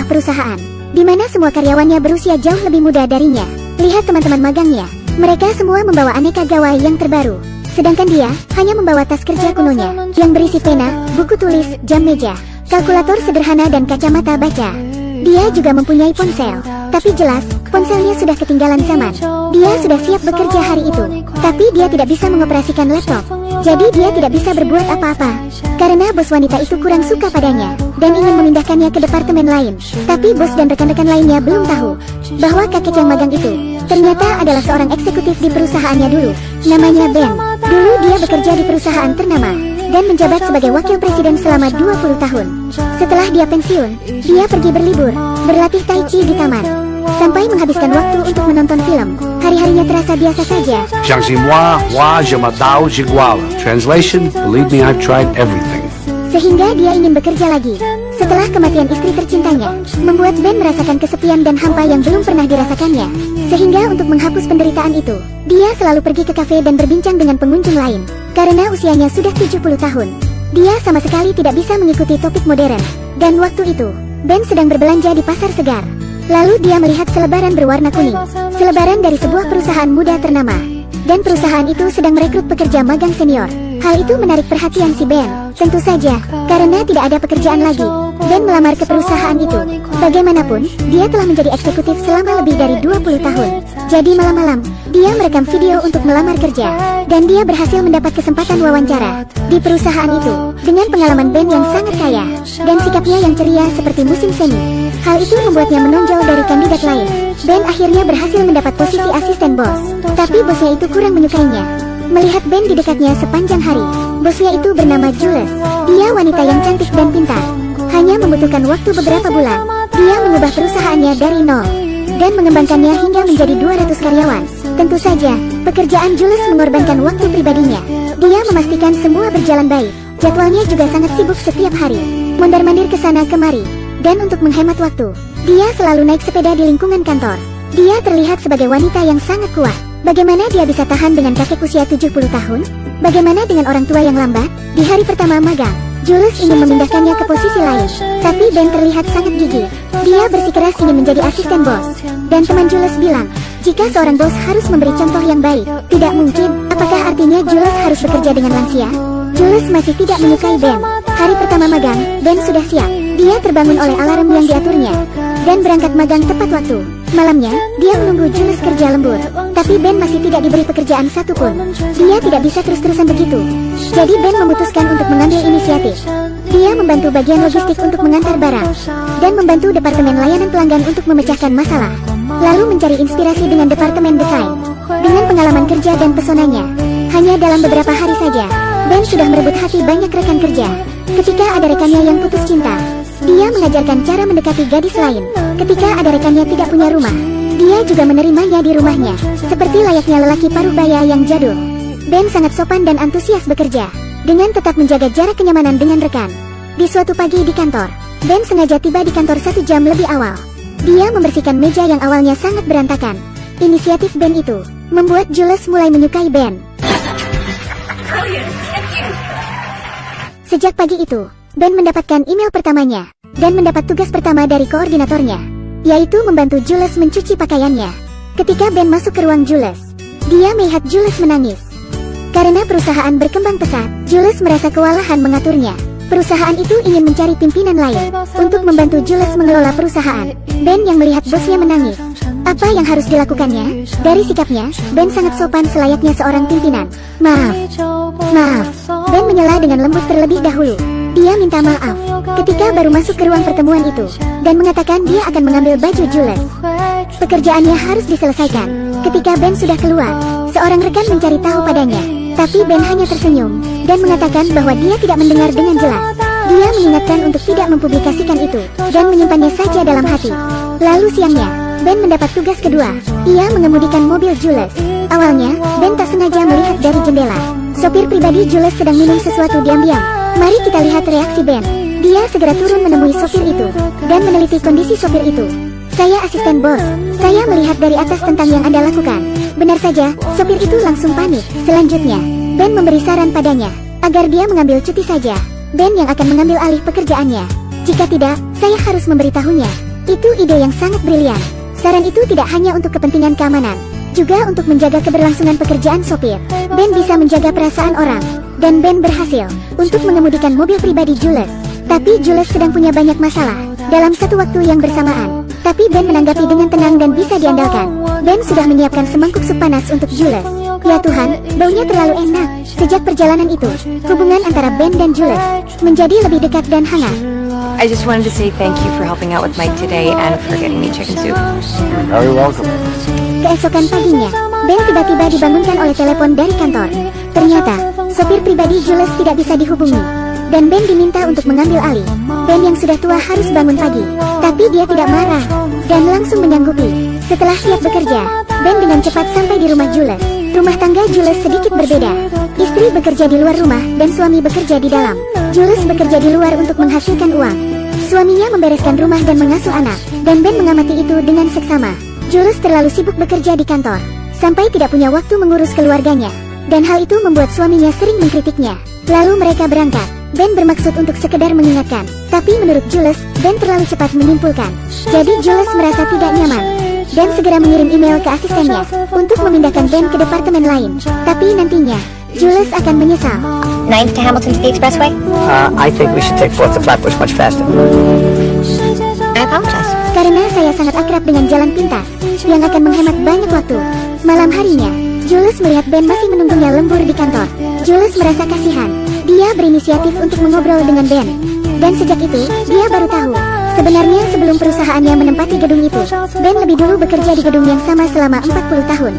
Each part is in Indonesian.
sebuah perusahaan, di mana semua karyawannya berusia jauh lebih muda darinya. Lihat teman-teman magangnya, mereka semua membawa aneka gawai yang terbaru. Sedangkan dia hanya membawa tas kerja kunonya, yang berisi pena, buku tulis, jam meja, kalkulator sederhana dan kacamata baca. Dia juga mempunyai ponsel, tapi jelas, ponselnya sudah ketinggalan zaman. Dia sudah siap bekerja hari itu, tapi dia tidak bisa mengoperasikan laptop. Jadi dia tidak bisa berbuat apa-apa, karena bos wanita itu kurang suka padanya, dan ingin memindahkannya ke departemen lain. Tapi bos dan rekan-rekan lainnya belum tahu, bahwa kakek yang magang itu, ternyata adalah seorang eksekutif di perusahaannya dulu. Namanya Ben. Dulu dia bekerja di perusahaan ternama, dan menjabat sebagai wakil presiden selama 20 tahun. Setelah dia pensiun, dia pergi berlibur, berlatih tai chi di taman, sampai menghabiskan waktu untuk menonton film. Hari-harinya terasa biasa saja. Translation, believe me, I've tried everything. Sehingga dia ingin bekerja lagi. Setelah kematian istri tercintanya, membuat Ben merasakan kesepian dan hampa yang belum pernah dirasakannya. Sehingga untuk menghapus penderitaan itu, dia selalu pergi ke kafe dan berbincang dengan pengunjung lain. Karena usianya sudah 70 tahun, dia sama sekali tidak bisa mengikuti topik modern. Dan waktu itu, Ben sedang berbelanja di pasar segar. Lalu dia melihat selebaran berwarna kuning, selebaran dari sebuah perusahaan muda ternama. Dan perusahaan itu sedang merekrut pekerja magang senior. Hal itu menarik perhatian si Ben. Tentu saja, karena tidak ada pekerjaan lagi, Ben melamar ke perusahaan itu. Bagaimanapun, dia telah menjadi eksekutif selama lebih dari 20 tahun. Jadi malam-malam, dia merekam video untuk melamar kerja. Dan dia berhasil mendapat kesempatan wawancara di perusahaan itu. Dengan pengalaman Ben yang sangat kaya, dan sikapnya yang ceria seperti musim semi. Hal itu membuatnya menonjol dari kandidat lain. Ben akhirnya berhasil mendapat posisi asisten bos. Tapi bosnya itu kurang menyukainya. Melihat Ben di dekatnya sepanjang hari, bosnya itu bernama Jules. Dia wanita yang cantik dan pintar. Hanya membutuhkan waktu beberapa bulan, dia mengubah perusahaannya dari nol dan mengembangkannya hingga menjadi 200 karyawan. Tentu saja, pekerjaan Jules mengorbankan waktu pribadinya. Dia memastikan semua berjalan baik. Jadwalnya juga sangat sibuk setiap hari, mondar-mandir ke sana kemari. Dan untuk menghemat waktu, dia selalu naik sepeda di lingkungan kantor. Dia terlihat sebagai wanita yang sangat kuat. Bagaimana dia bisa tahan dengan kakek usia 70 tahun? Bagaimana dengan orang tua yang lambat? Di hari pertama magang, Jules ingin memindahkannya ke posisi lain, tapi Ben terlihat sangat gigih. Dia bersikeras ingin menjadi asisten bos. Dan teman Jules bilang, jika seorang bos harus memberi contoh yang baik, tidak mungkin. Apakah artinya Jules harus bekerja dengan lansia? Jules masih tidak menyukai Ben. Hari pertama magang, Ben sudah siap. Dia terbangun oleh alarm yang diaturnya, dan berangkat magang tepat waktu. Malamnya, dia menunggu Jules kerja lembur. Tapi Ben masih tidak diberi pekerjaan satupun. Dia tidak bisa terus-terusan begitu. Jadi Ben memutuskan untuk mengambil inisiatif. Dia membantu bagian logistik untuk mengantar barang, dan membantu departemen layanan pelanggan untuk memecahkan masalah. Lalu mencari inspirasi dengan departemen desain. Dengan pengalaman kerja dan pesonanya, hanya dalam beberapa hari saja, Ben sudah merebut hati banyak rekan kerja. Ketika ada rekannya yang putus cinta, dia mengajarkan cara mendekati gadis lain. Ketika ada rekannya tidak punya rumah, dia juga menerimanya di rumahnya, seperti layaknya lelaki paruh baya yang jadul. Ben sangat sopan dan antusias bekerja, dengan tetap menjaga jarak kenyamanan dengan rekan. Di suatu pagi di kantor, Ben sengaja tiba di kantor 1 jam lebih awal. Dia membersihkan meja yang awalnya sangat berantakan. Inisiatif Ben itu membuat Jules mulai menyukai Ben. Sejak pagi itu, Ben mendapatkan email pertamanya, dan mendapat tugas pertama dari koordinatornya, yaitu membantu Jules mencuci pakaiannya. Ketika Ben masuk ke ruang Jules, dia melihat Jules menangis. Karena perusahaan berkembang pesat, Jules merasa kewalahan mengaturnya. Perusahaan itu ingin mencari pimpinan lain untuk membantu Jules mengelola perusahaan. Ben yang melihat bosnya menangis, apa yang harus dilakukannya? Dari sikapnya, Ben sangat sopan selayaknya seorang pimpinan. Maaf. Ben menyela dengan lembut terlebih dahulu. Dia minta maaf ketika baru masuk ke ruang pertemuan itu, dan mengatakan dia akan mengambil baju Jules. Pekerjaannya harus diselesaikan. Ketika Ben sudah keluar, seorang rekan mencari tahu padanya, tapi Ben hanya tersenyum dan mengatakan bahwa dia tidak mendengar dengan jelas. Dia mengingatkan untuk tidak mempublikasikan itu, dan menyimpannya saja dalam hati. Lalu siangnya, Ben mendapat tugas kedua. Ia mengemudikan mobil Jules. Awalnya, Ben tak sengaja melihat dari jendela. Sopir pribadi Jules sedang minum sesuatu diam-diam. Mari kita lihat reaksi Ben. Dia segera turun menemui sopir itu, dan meneliti kondisi sopir itu. Saya asisten bos. Saya melihat dari atas tentang yang Anda lakukan. Benar saja, sopir itu langsung panik. Selanjutnya, Ben memberi saran padanya, agar dia mengambil cuti saja. Ben yang akan mengambil alih pekerjaannya. Jika tidak, saya harus memberitahunya. Itu ide yang sangat brilian. Saran itu tidak hanya untuk kepentingan keamanan, juga untuk menjaga keberlangsungan pekerjaan sopir. Ben bisa menjaga perasaan orang, dan Ben berhasil untuk mengemudikan mobil pribadi Jules. Tapi Jules sedang punya banyak masalah dalam satu waktu yang bersamaan. Tapi Ben menanggapi dengan tenang dan bisa diandalkan. Ben sudah menyiapkan semangkuk sup panas untuk Jules. Ya Tuhan, baunya terlalu enak. Sejak perjalanan itu, hubungan antara Ben dan Jules menjadi lebih dekat dan hangat. I just wanted to say thank you for helping out with Mike today and for getting me chicken soup. You're very welcome. Keesokan paginya, Ben tiba-tiba dibangunkan oleh telepon dari kantor. Ternyata, sopir pribadi Jules tidak bisa dihubungi, dan Ben diminta untuk mengambil alih. Ben yang sudah tua harus bangun pagi, tapi dia tidak marah, dan langsung menyanggupi. Setelah siap bekerja, Ben dengan cepat sampai di rumah Jules. Rumah tangga Jules sedikit berbeda. Istri bekerja di luar rumah, dan suami bekerja di dalam. Jules bekerja di luar untuk menghasilkan uang. Suaminya membereskan rumah dan mengasuh anak, dan Ben mengamati itu dengan seksama. Jules terlalu sibuk bekerja di kantor, sampai tidak punya waktu mengurus keluarganya. Dan hal itu membuat suaminya sering mengkritiknya. Lalu mereka berangkat. Ben bermaksud untuk sekedar mengingatkan, tapi menurut Jules, Ben terlalu cepat menyimpulkan. Jadi Jules merasa tidak nyaman, dan segera mengirim email ke asistennya untuk memindahkan Ben ke departemen lain. Tapi nantinya, Jules akan menyesal. 9th to Hamilton to the Expressway? I think we should take 4th to Flatbush much faster. I apologize. Karena saya sangat akrab dengan jalan pintas, yang akan menghemat banyak waktu. Malam harinya, Jules melihat Ben masih menunggunya lembur di kantor. Jules merasa kasihan. Dia berinisiatif untuk mengobrol dengan Ben. Dan sejak itu, dia baru tahu. Sebenarnya sebelum perusahaannya menempati gedung itu, Ben lebih dulu bekerja di gedung yang sama selama 40 tahun.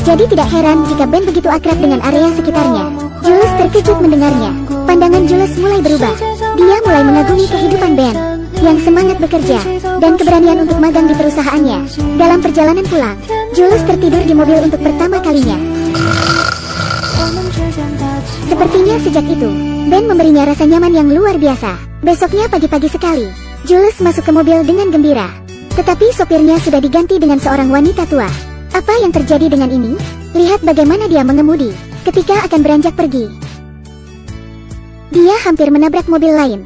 Jadi tidak heran jika Ben begitu akrab dengan area sekitarnya. Jules terkejut mendengarnya. Pandangan Jules mulai berubah. Dia mulai mengagumi kehidupan Ben, yang semangat bekerja, dan keberanian untuk magang di perusahaannya. Dalam perjalanan pulang, Jules tertidur di mobil untuk pertama kalinya. Sepertinya sejak itu, Ben memberinya rasa nyaman yang luar biasa. Besoknya pagi-pagi sekali, Jules masuk ke mobil dengan gembira. Tetapi sopirnya sudah diganti dengan seorang wanita tua. Apa yang terjadi dengan ini? Lihat bagaimana dia mengemudi ketika akan beranjak pergi. Dia hampir menabrak mobil lain.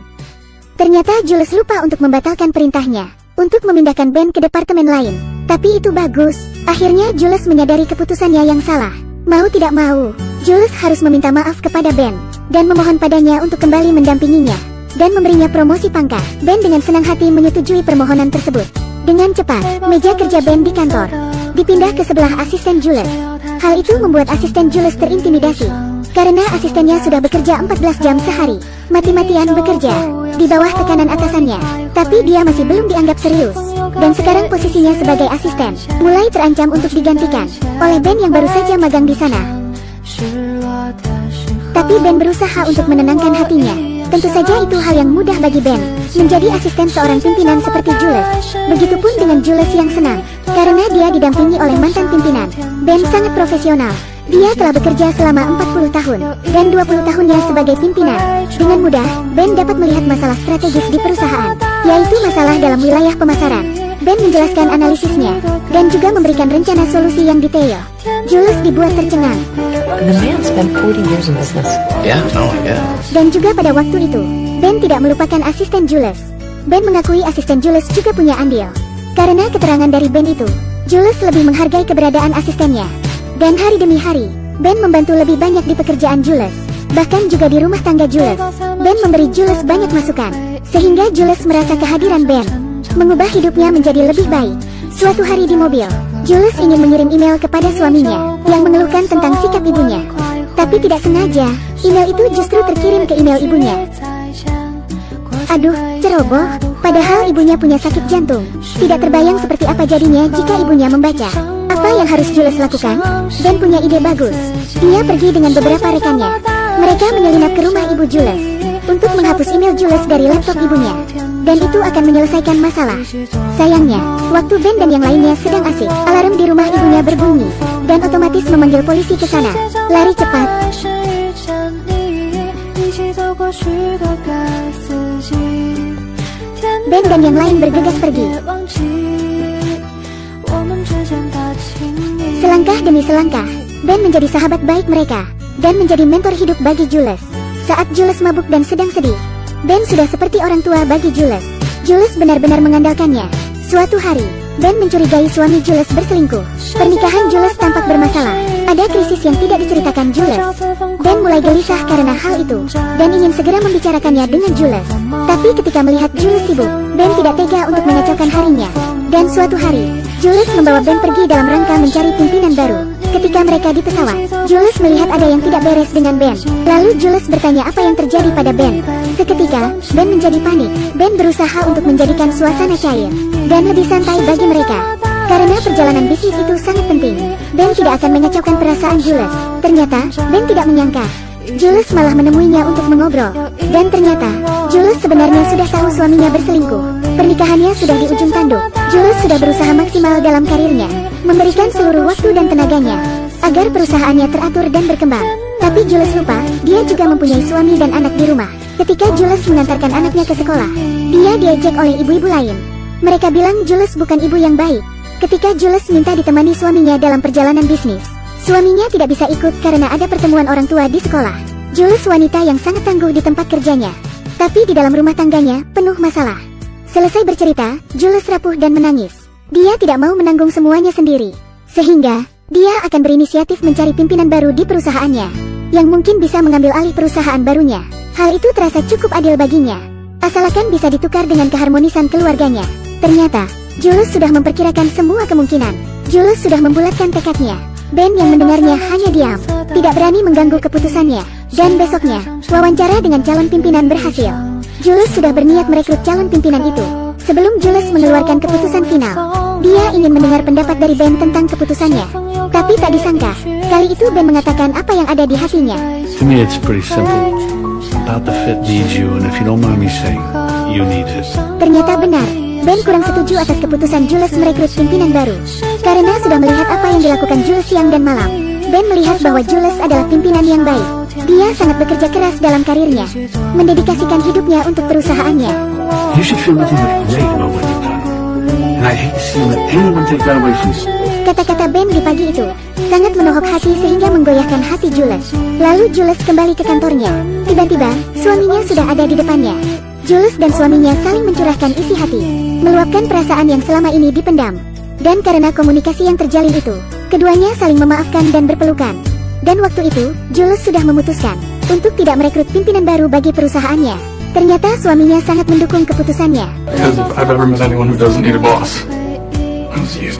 Ternyata Jules lupa untuk membatalkan perintahnya untuk memindahkan Ben ke departemen lain. Tapi itu bagus. Akhirnya Jules menyadari keputusannya yang salah. Mau tidak mau, Jules harus meminta maaf kepada Ben dan memohon padanya untuk kembali mendampinginya dan memberinya promosi pangkat. Ben dengan senang hati menyetujui permohonan tersebut. Dengan cepat, meja kerja Ben di kantor dipindah ke sebelah asisten Jules. Hal itu membuat asisten Jules terintimidasi, karena asistennya sudah bekerja 14 jam sehari, mati-matian bekerja di bawah tekanan atasannya. Tapi dia masih belum dianggap serius, dan sekarang posisinya sebagai asisten mulai terancam untuk digantikan oleh Ben yang baru saja magang di sana. Tapi Ben berusaha untuk menenangkan hatinya. Tentu saja itu hal yang mudah bagi Ben menjadi asisten seorang pimpinan seperti Jules. Begitupun dengan Jules yang senang, karena dia didampingi oleh mantan pimpinan. Ben sangat profesional. Dia telah bekerja selama 40 tahun, dan 20 tahunnya sebagai pimpinan. Dengan mudah, Ben dapat melihat masalah strategis di perusahaan, yaitu masalah dalam wilayah pemasaran. Ben menjelaskan analisisnya, dan juga memberikan rencana solusi yang detail. Jules dibuat tercengang. The man spent 40 years in business. Yeah, no, yeah. Dan juga pada waktu itu, Ben tidak melupakan asisten Jules. Ben mengakui asisten Jules juga punya andil. Karena keterangan dari Ben itu, Jules lebih menghargai keberadaan asistennya. Dan hari demi hari, Ben membantu lebih banyak di pekerjaan Jules. Bahkan juga di rumah tangga Jules. Ben memberi Jules banyak masukan, sehingga Jules merasa kehadiran Ben mengubah hidupnya menjadi lebih baik. Suatu hari di mobil, Jules ingin mengirim email kepada suaminya yang mengeluhkan tentang sikap ibunya. Tapi tidak sengaja, email itu justru terkirim ke email ibunya. Aduh, ceroboh. Padahal ibunya punya sakit jantung. Tidak terbayang seperti apa jadinya jika ibunya membaca. Apa yang harus Jules lakukan? Ben punya ide bagus. Dia pergi dengan beberapa rekannya. Mereka menyelinap ke rumah ibu Jules untuk menghapus email Jules dari laptop ibunya. Dan itu akan menyelesaikan masalah. Sayangnya, waktu Ben dan yang lainnya sedang asik, alarm di rumah ibunya berbunyi, dan otomatis memanggil polisi ke sana. Lari cepat. Ben dan yang lain bergegas pergi. Selangkah demi selangkah, Ben menjadi sahabat baik mereka, dan menjadi mentor hidup bagi Jules. Saat Jules mabuk dan sedang sedih, Ben sudah seperti orang tua bagi Jules. Jules benar-benar mengandalkannya. Suatu hari, Ben mencurigai suami Jules berselingkuh. Pernikahan Jules tampak bermasalah. Ada krisis yang tidak diceritakan Jules. Ben mulai gelisah karena hal itu, dan ingin segera membicarakannya dengan Jules. Tapi ketika melihat Jules sibuk, Ben tidak tega untuk mengacaukan harinya. Dan suatu hari, Jules membawa Ben pergi dalam rangka mencari pimpinan baru. Ketika mereka di pesawat, Jules melihat ada yang tidak beres dengan Ben. Lalu Jules bertanya apa yang terjadi pada Ben. Seketika, Ben menjadi panik. Ben berusaha untuk menjadikan suasana cair dan lebih santai bagi mereka. Karena perjalanan bisnis itu sangat penting, Ben tidak akan mengacaukan perasaan Jules. Ternyata, Ben tidak menyangka Jules malah menemuinya untuk mengobrol. Dan ternyata, Jules sebenarnya sudah tahu suaminya berselingkuh. Pernikahannya sudah di ujung tanduk. Jules sudah berusaha maksimal dalam karirnya, memberikan seluruh waktu dan tenaganya agar perusahaannya teratur dan berkembang. Tapi Jules lupa, dia juga mempunyai suami dan anak di rumah. Ketika Jules mengantarkan anaknya ke sekolah, dia diejek oleh ibu-ibu lain. Mereka bilang Jules bukan ibu yang baik. Ketika Jules minta ditemani suaminya dalam perjalanan bisnis, suaminya tidak bisa ikut karena ada pertemuan orang tua di sekolah. Jules wanita yang sangat tangguh di tempat kerjanya, tapi di dalam rumah tangganya penuh masalah. Selesai bercerita, Jules rapuh dan menangis. Dia tidak mau menanggung semuanya sendiri, sehingga dia akan berinisiatif mencari pimpinan baru di perusahaannya, yang mungkin bisa mengambil alih perusahaan barunya. Hal itu terasa cukup adil baginya, asalkan bisa ditukar dengan keharmonisan keluarganya. Ternyata, Jules sudah memperkirakan semua kemungkinan. Jules sudah membulatkan tekadnya. Ben yang mendengarnya hanya diam, tidak berani mengganggu keputusannya. Dan besoknya, wawancara dengan calon pimpinan berhasil. Jules sudah berniat merekrut calon pimpinan itu. Sebelum Jules mengeluarkan keputusan final, dia ingin mendengar pendapat dari Ben tentang keputusannya. Tapi tak disangka, kali itu Ben mengatakan apa yang ada di hatinya. To me, it's pretty simple. About the fit needs you, and if you don't mind me saying, you need it. Ternyata benar. Ben kurang setuju atas keputusan Jules merekrut pimpinan baru. Karena sudah melihat apa yang dilakukan Jules siang dan malam, Ben melihat bahwa Jules adalah pimpinan yang baik. Dia sangat bekerja keras dalam karirnya, mendedikasikan hidupnya untuk perusahaannya. You should feel nothing but great about what you've done. And I'd hate to see let anyone take that away from you. Kata-kata Ben di pagi itu sangat menohok hati sehingga menggoyahkan hati Jules. Lalu Jules kembali ke kantornya. Tiba-tiba, suaminya sudah ada di depannya. Jules dan suaminya saling mencurahkan isi hati, meluapkan perasaan yang selama ini dipendam. Dan karena komunikasi yang terjalin itu, keduanya saling memaafkan dan berpelukan. Dan waktu itu, Jules sudah memutuskan untuk tidak merekrut pimpinan baru bagi perusahaannya. Ternyata suaminya sangat mendukung keputusannya. Because if I've ever met anyone who doesn't need a boss, it was you.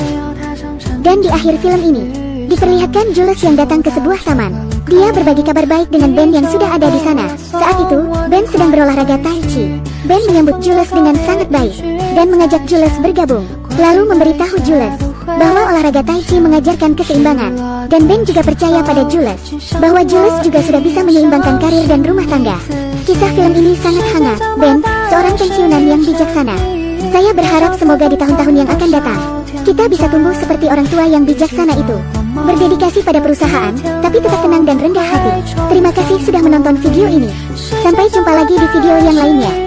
Dan di akhir film ini, diperlihatkan Jules yang datang ke sebuah taman. Dia berbagi kabar baik dengan Ben yang sudah ada di sana. Saat itu, Ben sedang berolahraga Tai Chi. Ben menyambut Jules dengan sangat baik dan mengajak Jules bergabung. Lalu memberitahu Jules bahwa olahraga Tai Chi mengajarkan keseimbangan. Dan Ben juga percaya pada Jules bahwa Jules juga sudah bisa menyeimbangkan karir dan rumah tangga. Kisah film ini sangat hangat. Ben, seorang pensiunan yang bijaksana. Saya berharap semoga di tahun-tahun yang akan datang, kita bisa tumbuh seperti orang tua yang bijaksana itu, berdedikasi pada perusahaan, tapi tetap tenang dan rendah hati. Terima kasih sudah menonton video ini. Sampai jumpa lagi di video yang lainnya.